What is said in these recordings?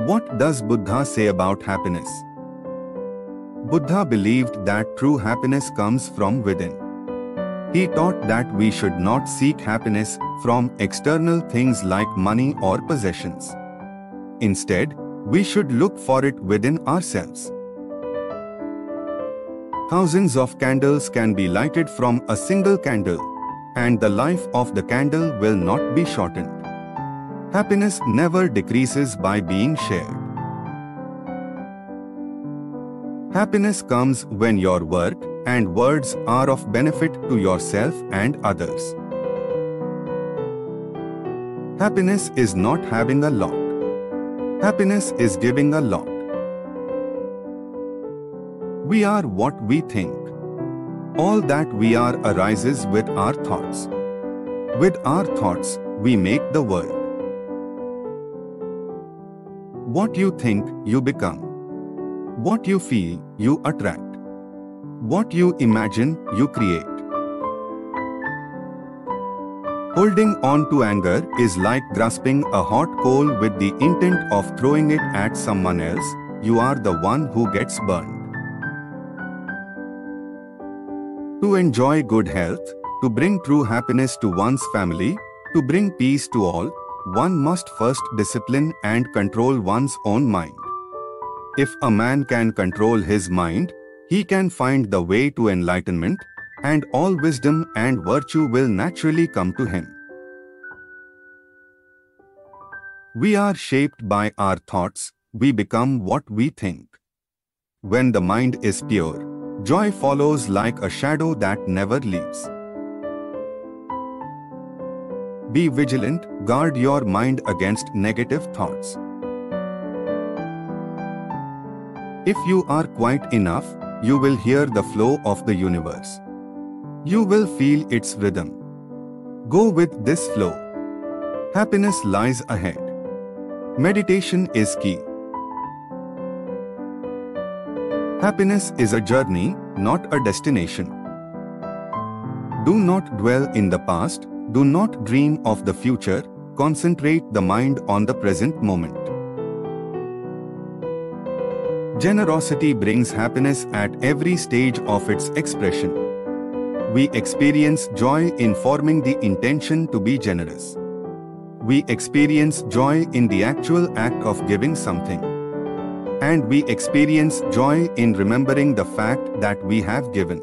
What does Buddha say about happiness? Buddha believed that true happiness comes from within. He taught that we should not seek happiness from external things like money or possessions. Instead, we should look for it within ourselves. Thousands of candles can be lighted from a single candle, and the life of the candle will not be shortened. Happiness never decreases by being shared. Happiness comes when your work and words are of benefit to yourself and others. Happiness is not having a lot. Happiness is giving a lot. We are what we think. All that we are arises with our thoughts. With our thoughts, we make the world. What you think, you become. What you feel, you attract. What you imagine, you create. Holding on to anger is like grasping a hot coal with the intent of throwing it at someone else. You are the one who gets burned. To enjoy good health, to bring true happiness to one's family, to bring peace to all, one must first discipline and control one's own mind. If a man can control his mind, he can find the way to enlightenment, and all wisdom and virtue will naturally come to him. We are shaped by our thoughts, we become what we think. When the mind is pure, joy follows like a shadow that never leaves. Be vigilant, guard your mind against negative thoughts. If you are quiet enough, you will hear the flow of the universe. You will feel its rhythm. Go with this flow. Happiness lies ahead. Meditation is key. Happiness is a journey, not a destination. Do not dwell in the past, do not dream of the future, concentrate the mind on the present moment. Generosity brings happiness at every stage of its expression. We experience joy in forming the intention to be generous. We experience joy in the actual act of giving something. And we experience joy in remembering the fact that we have given.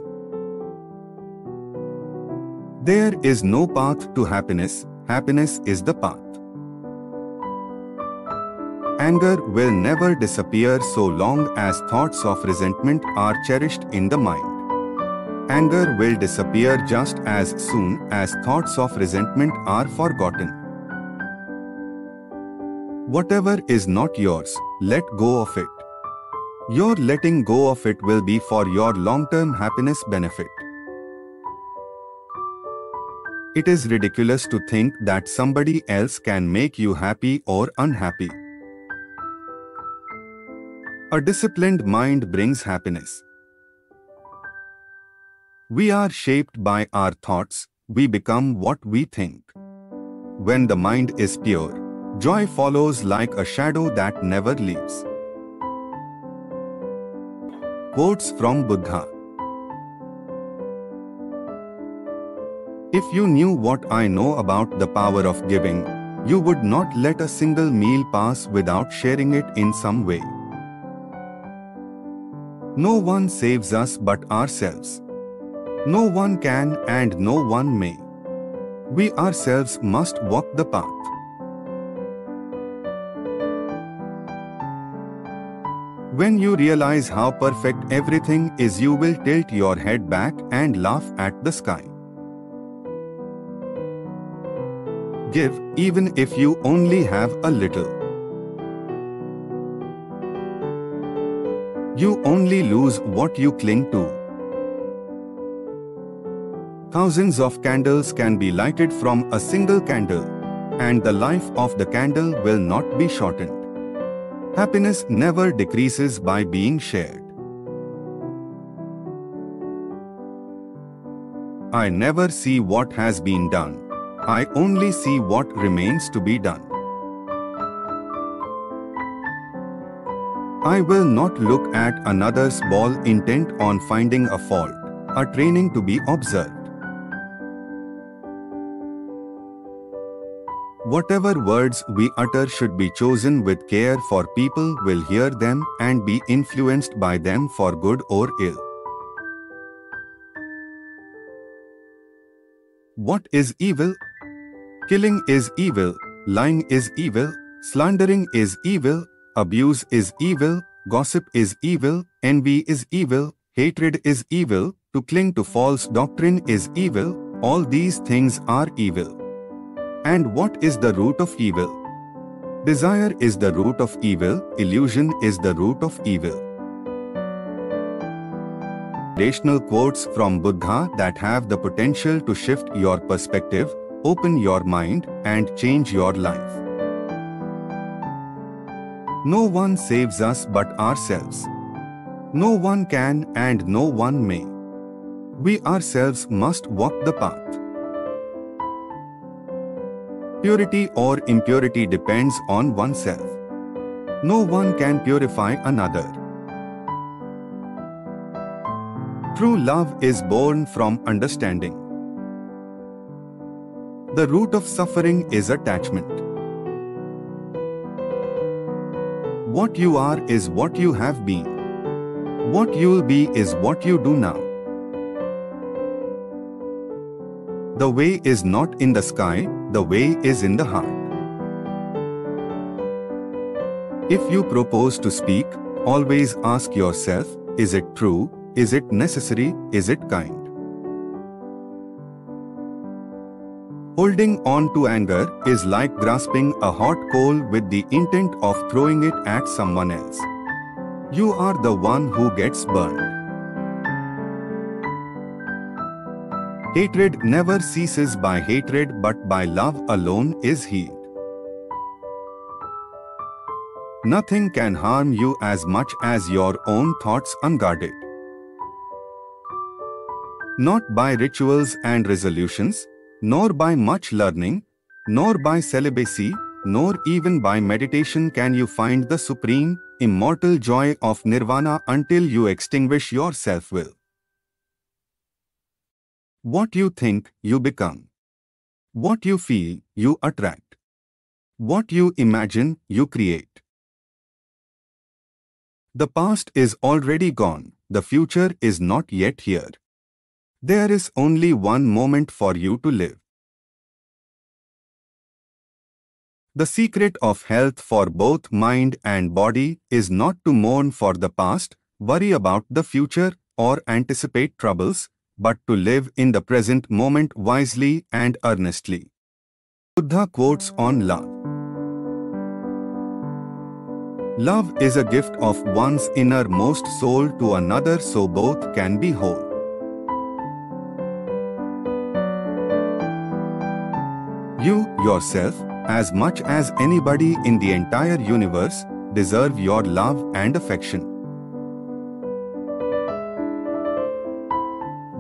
There is no path to happiness, happiness is the path. Anger will never disappear so long as thoughts of resentment are cherished in the mind. Anger will disappear just as soon as thoughts of resentment are forgotten. Whatever is not yours, let go of it. Your letting go of it will be for your long-term happiness benefit. It is ridiculous to think that somebody else can make you happy or unhappy. A disciplined mind brings happiness. We are shaped by our thoughts, we become what we think. When the mind is pure, joy follows like a shadow that never leaves. Quotes from Buddha. If you knew what I know about the power of giving, you would not let a single meal pass without sharing it in some way. No one saves us but ourselves. No one can and no one may. We ourselves must walk the path. When you realize how perfect everything is, you will tilt your head back and laugh at the sky. Give, even if you only have a little. You only lose what you cling to. Thousands of candles can be lighted from a single candle, and the life of the candle will not be shortened. Happiness never decreases by being shared. I never see what has been done. I only see what remains to be done. I will not look at another's ball intent on finding a fault, a training to be observed. Whatever words we utter should be chosen with care, for people will hear them and be influenced by them for good or ill. What is evil? Killing is evil, lying is evil, slandering is evil, abuse is evil, gossip is evil, envy is evil, hatred is evil, to cling to false doctrine is evil. All these things are evil. And what is the root of evil? Desire is the root of evil, illusion is the root of evil. Motivational quotes from Buddha that have the potential to shift your perspective, open your mind, and change your life. No one saves us but ourselves. No one can and no one may. We ourselves must walk the path. Purity or impurity depends on oneself. No one can purify another. True love is born from understanding. The root of suffering is attachment. What you are is what you have been. What you'll be is what you do now. The way is not in the sky, the way is in the heart. If you propose to speak, always ask yourself, is it true, is it necessary, is it kind? Holding on to anger is like grasping a hot coal with the intent of throwing it at someone else. You are the one who gets burned. Hatred never ceases by hatred, but by love alone is healed. Nothing can harm you as much as your own thoughts unguarded. Not by rituals and resolutions, nor by much learning, nor by celibacy, nor even by meditation can you find the supreme, immortal joy of nirvana until you extinguish your self-will. What you think, you become. What you feel, you attract. What you imagine, you create. The past is already gone, the future is not yet here. There is only one moment for you to live. The secret of health for both mind and body is not to mourn for the past, worry about the future, or anticipate troubles, but to live in the present moment wisely and earnestly. Buddha quotes on love. Love is a gift of one's innermost soul to another so both can be whole. You, yourself, as much as anybody in the entire universe, deserve your love and affection.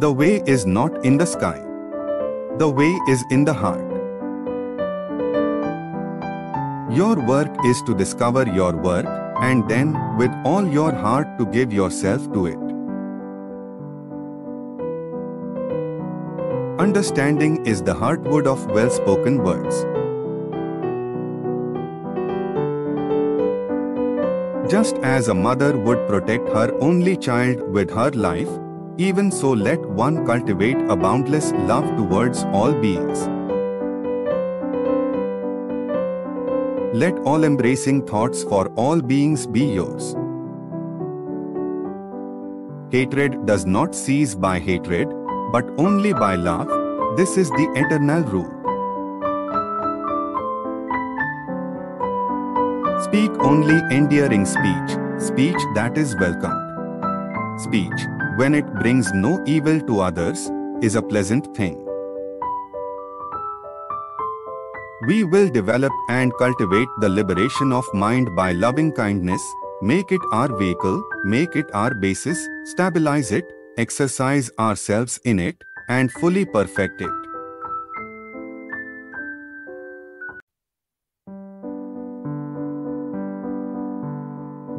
The way is not in the sky. The way is in the heart. Your work is to discover your work and then, with all your heart, to give yourself to it. Understanding is the heartwood of well-spoken words. Just as a mother would protect her only child with her life, even so let one cultivate a boundless love towards all beings. Let all embracing thoughts for all beings be yours. Hatred does not cease by hatred, but only by love. This is the eternal rule. Speak only endearing speech, speech that is welcomed. Speech, when it brings no evil to others, is a pleasant thing. We will develop and cultivate the liberation of mind by loving kindness, make it our vehicle, make it our basis, stabilize it, exercise ourselves in it, and fully perfect it.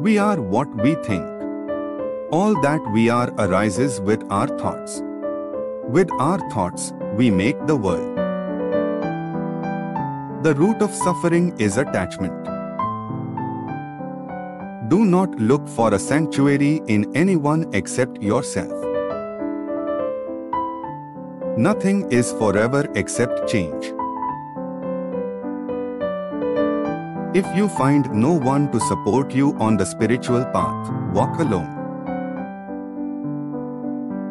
We are what we think. All that we are arises with our thoughts. With our thoughts, we make the world. The root of suffering is attachment. Do not look for a sanctuary in anyone except yourself. Nothing is forever except change. If you find no one to support you on the spiritual path, walk alone.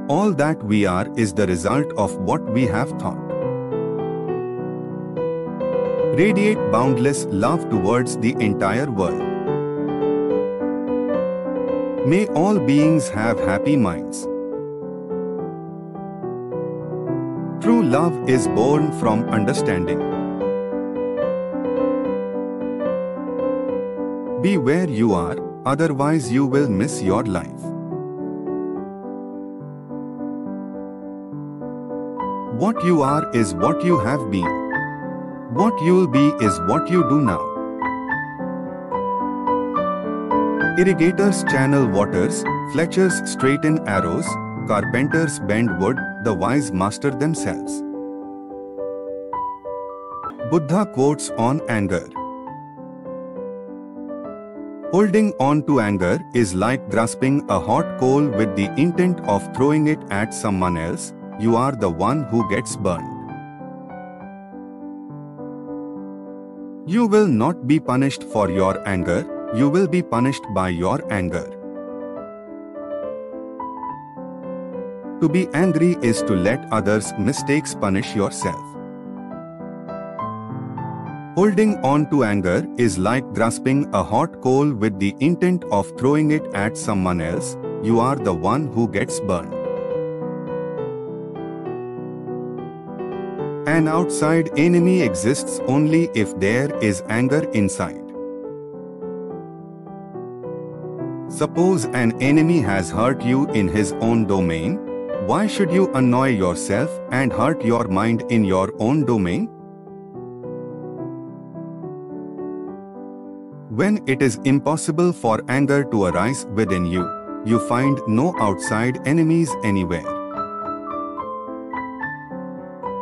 All that we are is the result of what we have thought. Radiate boundless love towards the entire world. May all beings have happy minds. True love is born from understanding. Be where you are, otherwise you will miss your life. What you are is what you have been. What you'll be is what you do now. Irrigators channel waters, fletchers straighten arrows, carpenters bend wood, the wise master themselves. Buddha quotes on anger. Holding on to anger is like grasping a hot coal with the intent of throwing it at someone else. You are the one who gets burned. You will not be punished for your anger, you will be punished by your anger. To be angry is to let others' mistakes punish yourself. Holding on to anger is like grasping a hot coal with the intent of throwing it at someone else. You are the one who gets burned. An outside enemy exists only if there is anger inside. Suppose an enemy has hurt you in his own domain. Why should you annoy yourself and hurt your mind in your own domain? When it is impossible for anger to arise within you, you find no outside enemies anywhere.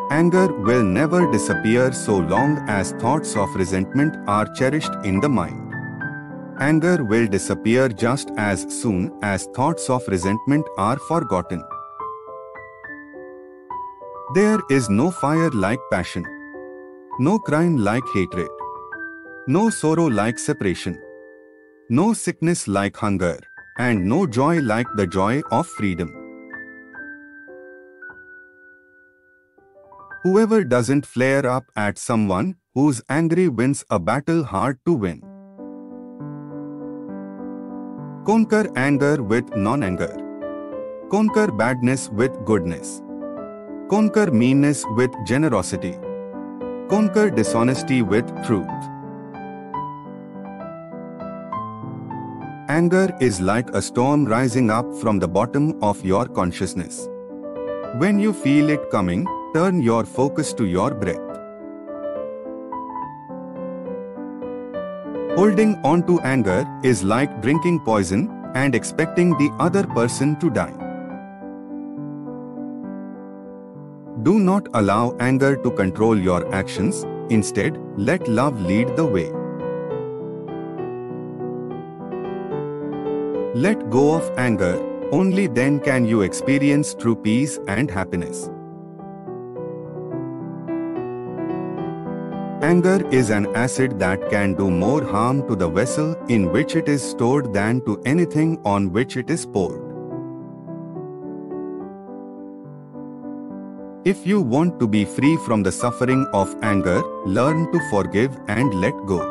Anger will never disappear so long as thoughts of resentment are cherished in the mind. Anger will disappear just as soon as thoughts of resentment are forgotten. There is no fire like passion, no crime like hatred, no sorrow like separation, no sickness like hunger, and no joy like the joy of freedom. Whoever doesn't flare up at someone who's angry wins a battle hard to win. Conquer anger with non-anger. Conquer badness with goodness. Conquer meanness with generosity. Conquer dishonesty with truth. Anger is like a storm rising up from the bottom of your consciousness. When you feel it coming, turn your focus to your breath. Holding on to anger is like drinking poison and expecting the other person to die. Do not allow anger to control your actions. Instead, let love lead the way. Let go of anger. Only then can you experience true peace and happiness. Anger is an acid that can do more harm to the vessel in which it is stored than to anything on which it is poured. If you want to be free from the suffering of anger, learn to forgive and let go.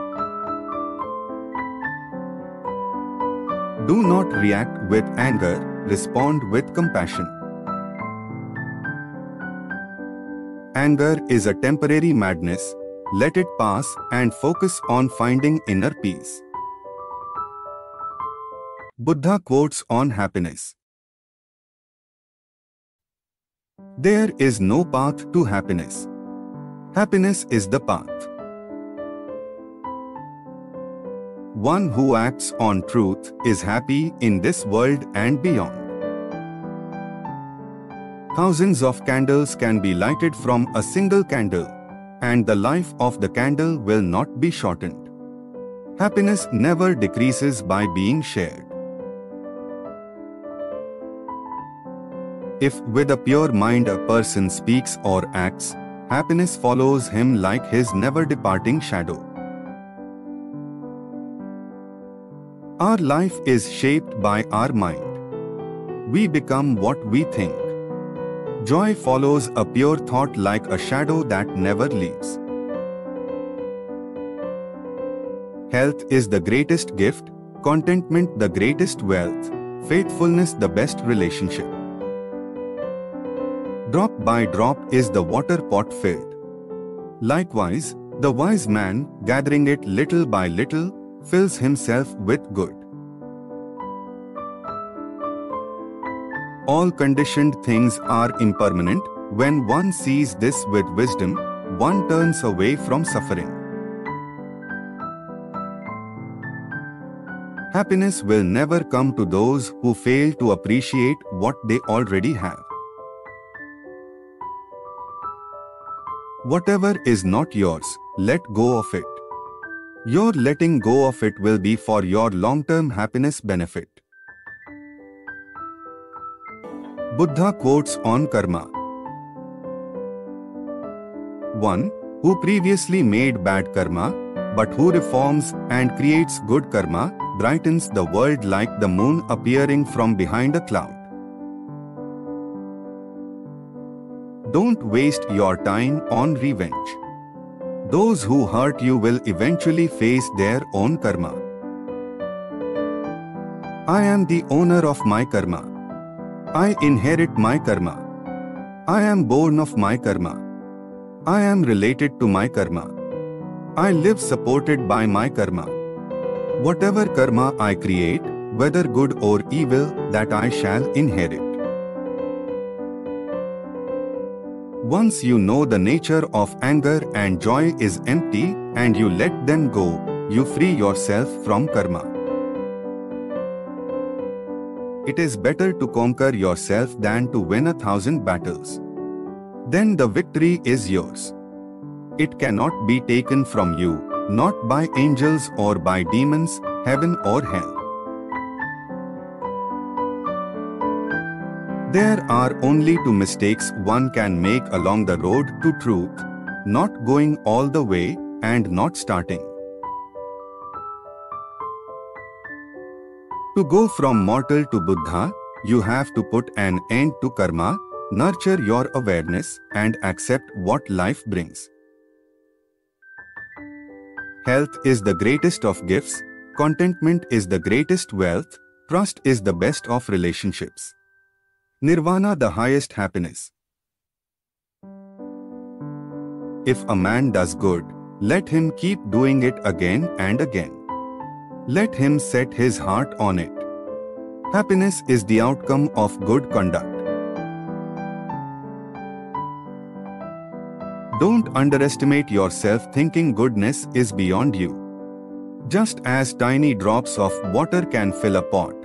Do not react with anger, respond with compassion. Anger is a temporary madness. Let it pass and focus on finding inner peace. Buddha quotes on happiness. There is no path to happiness. Happiness is the path. One who acts on truth is happy in this world and beyond. Thousands of candles can be lighted from a single candle, and the life of the candle will not be shortened. Happiness never decreases by being shared. If with a pure mind a person speaks or acts, happiness follows him like his never-departing shadow. Our life is shaped by our mind. We become what we think. Joy follows a pure thought like a shadow that never leaves. Health is the greatest gift, contentment the greatest wealth, faithfulness the best relationship. Drop by drop is the water pot filled. Likewise, the wise man, gathering it little by little, fills himself with good. All conditioned things are impermanent. When one sees this with wisdom, one turns away from suffering. Happiness will never come to those who fail to appreciate what they already have. Whatever is not yours, let go of it. Your letting go of it will be for your long-term happiness benefit. Buddha quotes on karma. 1. Who previously made bad karma, but who reforms and creates good karma, brightens the world like the moon appearing from behind a cloud. Don't waste your time on revenge. Those who hurt you will eventually face their own karma. I am the owner of my karma. I inherit my karma. I am born of my karma. I am related to my karma. I live supported by my karma. Whatever karma I create, whether good or evil, that I shall inherit. Once you know the nature of anger and joy is empty and you let them go, you free yourself from karma. It is better to conquer yourself than to win 1,000 battles. Then the victory is yours. It cannot be taken from you, not by angels or by demons, heaven or hell. There are only two mistakes one can make along the road to truth: not going all the way and not starting. To go from mortal to Buddha, you have to put an end to karma, nurture your awareness, and accept what life brings. Health is the greatest of gifts, contentment is the greatest wealth, trust is the best of relationships. Nirvana the highest happiness. If a man does good, let him keep doing it again and again. Let him set his heart on it. Happiness is the outcome of good conduct. Don't underestimate yourself thinking goodness is beyond you. Just as tiny drops of water can fill a pot,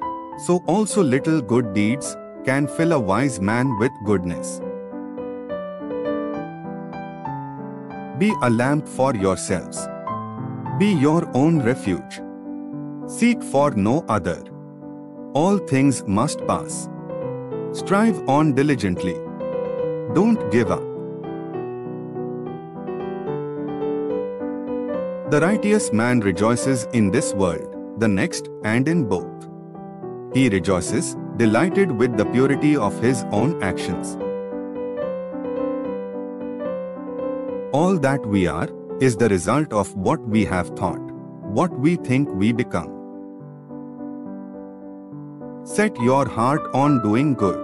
so also little good deeds can fill a wise man with goodness. Be a lamp for yourselves. Be your own refuge. Seek for no other. All things must pass. Strive on diligently. Don't give up. The righteous man rejoices in this world, the next, and in both. He rejoices, delighted with the purity of his own actions. All that we are is the result of what we have thought, what we think we become. Set your heart on doing good.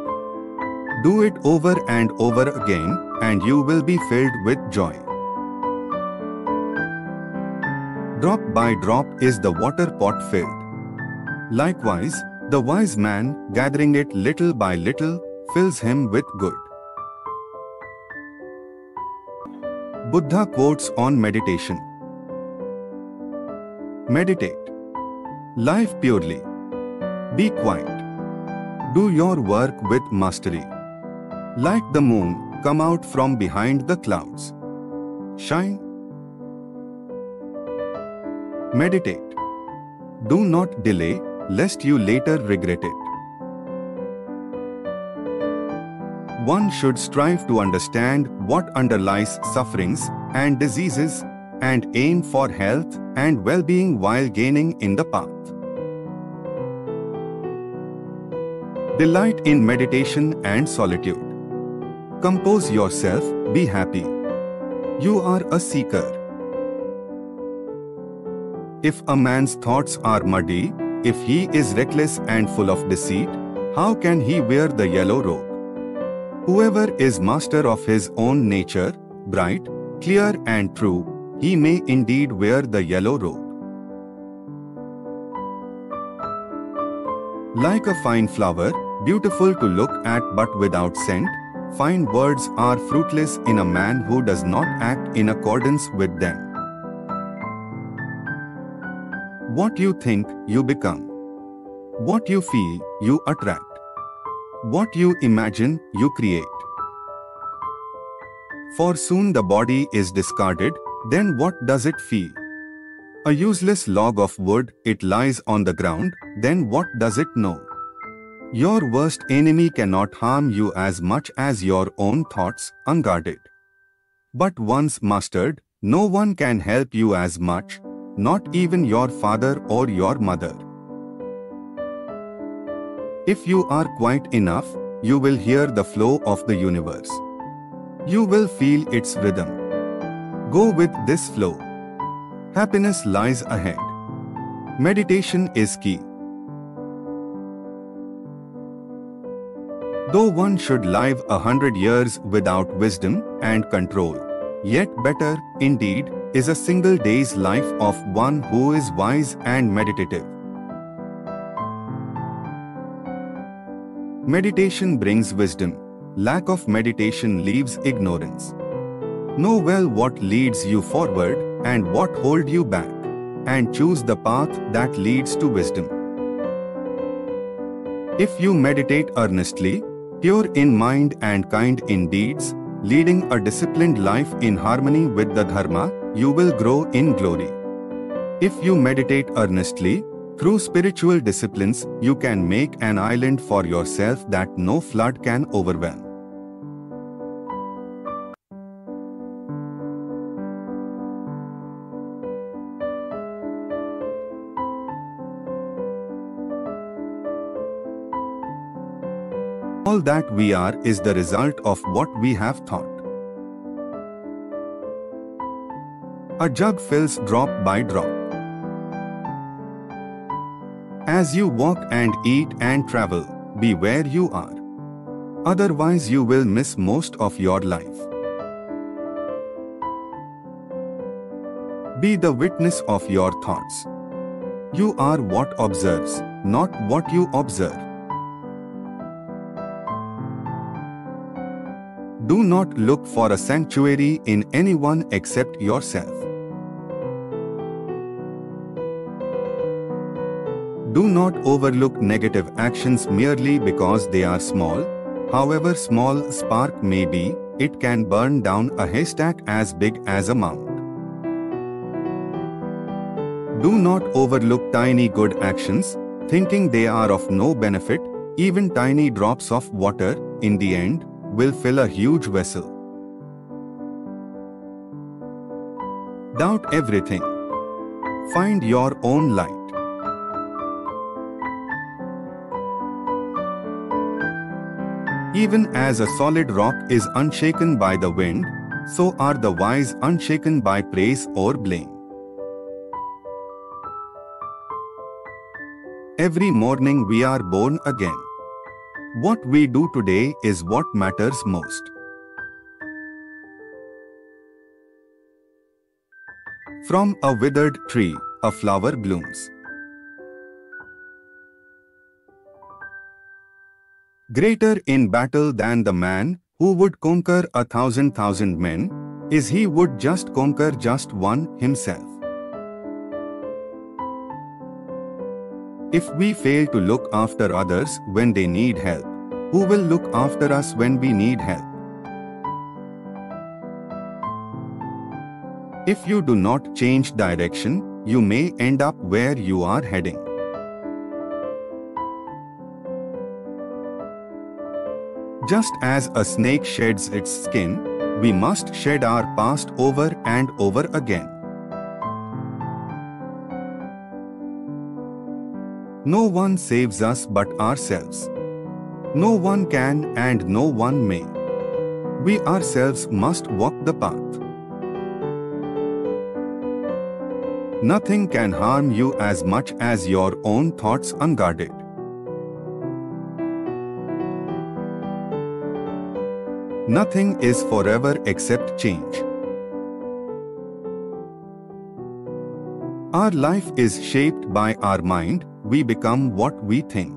Do it over and over again, and you will be filled with joy. Drop by drop is the water pot filled. Likewise, the wise man, gathering it little by little, fills him with good. Buddha quotes on meditation. Meditate. Life purely. Be quiet. Do your work with mastery. Like the moon, come out from behind the clouds. Shine. Meditate. Do not delay, lest you later regret it. One should strive to understand what underlies sufferings and diseases and aim for health and well-being while gaining in the path. Delight in meditation and solitude. Compose yourself, be happy. You are a seeker. If a man's thoughts are muddy, if he is reckless and full of deceit, how can he wear the yellow robe? Whoever is master of his own nature, bright, clear and true, he may indeed wear the yellow robe. Like a fine flower, beautiful to look at but without scent, fine words are fruitless in a man who does not act in accordance with them. What you think, you become. What you feel, you attract. What you imagine, you create. For soon the body is discarded, then what does it feel? A useless log of wood, it lies on the ground, then what does it know? Your worst enemy cannot harm you as much as your own thoughts, unguarded. But once mastered, no one can help you as much, not even your father or your mother. If you are quiet enough, you will hear the flow of the universe. You will feel its rhythm. Go with this flow. Happiness lies ahead. Meditation is key. Though one should live 100 years without wisdom and control, yet better, indeed, is a single day's life of one who is wise and meditative. Meditation brings wisdom. Lack of meditation leaves ignorance. Know well what leads you forward and what holds you back, and choose the path that leads to wisdom. If you meditate earnestly, pure in mind and kind in deeds, leading a disciplined life in harmony with the Dharma, you will grow in glory. If you meditate earnestly, through spiritual disciplines, you can make an island for yourself that no flood can overwhelm. All that we are is the result of what we have thought. A jug fills drop by drop. As you walk and eat and travel, be where you are. Otherwise you will miss most of your life. Be the witness of your thoughts. You are what observes, not what you observe. Do not look for a sanctuary in anyone except yourself. Do not overlook negative actions merely because they are small. However small a spark may be, it can burn down a haystack as big as a mound. Do not overlook tiny good actions, thinking they are of no benefit. Even tiny drops of water, in the end, will fill a huge vessel. Doubt everything. Find your own light. Even as a solid rock is unshaken by the wind, so are the wise unshaken by praise or blame. Every morning we are born again. What we do today is what matters most. From a withered tree, a flower blooms. Greater in battle than the man who would conquer 1,000 men is he would just conquer just one himself. If we fail to look after others when they need help, who will look after us when we need help? If you do not change direction, you may end up where you are heading. Just as a snake sheds its skin, we must shed our past over and over again. No one saves us but ourselves. No one can and no one may. We ourselves must walk the path. Nothing can harm you as much as your own thoughts unguarded. Nothing is forever except change. Our life is shaped by our mind. We become what we think.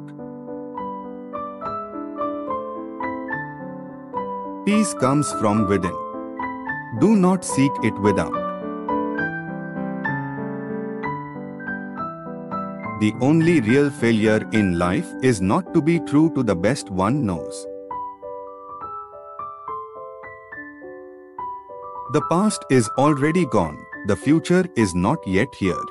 Peace comes from within. Do not seek it without. The only real failure in life is not to be true to the best one knows. The past is already gone. The future is not yet here.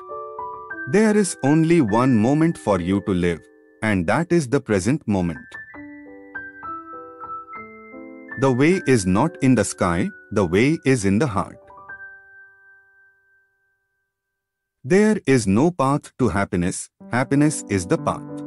There is only one moment for you to live, and that is the present moment. The way is not in the sky, the way is in the heart. There is no path to happiness, happiness is the path.